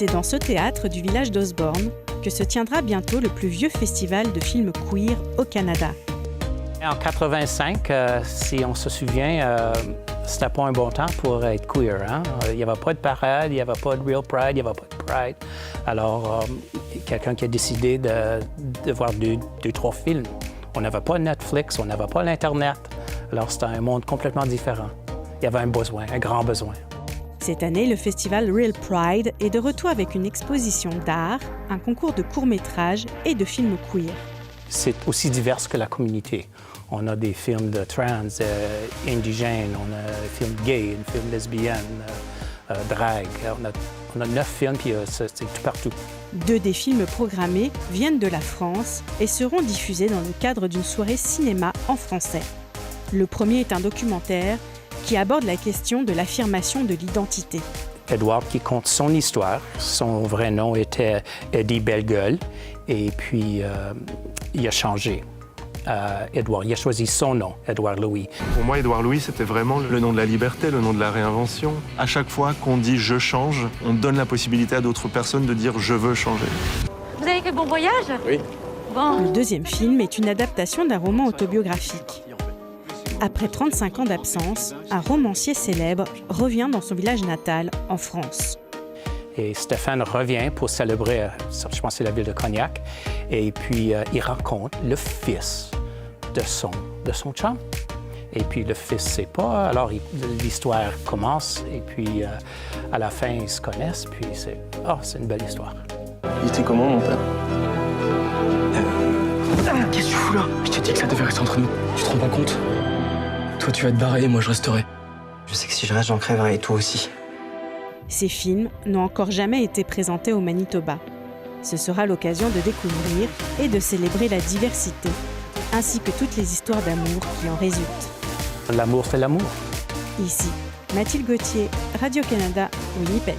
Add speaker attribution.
Speaker 1: C'est dans ce théâtre du village d'Osborne que se tiendra bientôt le plus vieux festival de films queer au Canada.
Speaker 2: En 85, si on se souvient, c'était pas un bon temps pour être queer. Hein? Il n'y avait pas de parade, il n'y avait pas de Real Pride, il n'y avait pas de Pride. Alors, quelqu'un qui a décidé de voir deux, trois films. On n'avait pas Netflix, on n'avait pas l'Internet. Alors, c'était un monde complètement différent. Il y avait un besoin, un grand besoin.
Speaker 1: Cette année, le festival Real Pride est de retour avec une exposition d'art, un concours de courts-métrages et de films queer.
Speaker 2: C'est aussi divers que la communauté. On a des films de trans, indigènes, on a des films gays, des films lesbiennes, drag. On a 9 films, puis c'est tout partout.
Speaker 1: 2 des films programmés viennent de la France et seront diffusés dans le cadre d'une soirée cinéma en français. Le premier est un documentaire qui aborde la question de l'affirmation de l'identité.
Speaker 2: Edward qui compte son histoire. Son vrai nom était Eddie Bellegueule, et puis il a changé. Edward, il a choisi son nom, Edouard Louis.
Speaker 3: Pour moi, Édouard Louis, c'était vraiment le nom de la liberté, le nom de la réinvention. À chaque fois qu'on dit « je change », on donne la possibilité à d'autres personnes de dire « je veux changer ».
Speaker 4: Vous avez fait bon voyage?
Speaker 3: Oui.
Speaker 4: Bon.
Speaker 1: Le deuxième film est une adaptation d'un roman autobiographique. Après 35 ans d'absence, un romancier célèbre revient dans son village natal, en France.
Speaker 2: Et Stéphane revient pour célébrer, je pense, c'est la ville de Cognac. Et puis, il rencontre le fils de son chum. Et puis, le fils ne sait pas. Alors, l'histoire commence. Et puis, à la fin, ils se connaissent. Puis, c'est une belle histoire.
Speaker 5: Il était comment, mon père?
Speaker 6: Qu'est-ce que tu fous là? Je t'ai dit que ça devait rester entre nous. Tu te rends pas compte? Toi, tu vas te barrer et moi, je resterai.
Speaker 5: Je sais que si je reste, j'en crèverai, et toi aussi.
Speaker 1: Ces films n'ont encore jamais été présentés au Manitoba. Ce sera l'occasion de découvrir et de célébrer la diversité, ainsi que toutes les histoires d'amour qui en résultent.
Speaker 2: L'amour fait l'amour.
Speaker 1: Ici, Mathilde Gauthier, Radio-Canada, Winnipeg.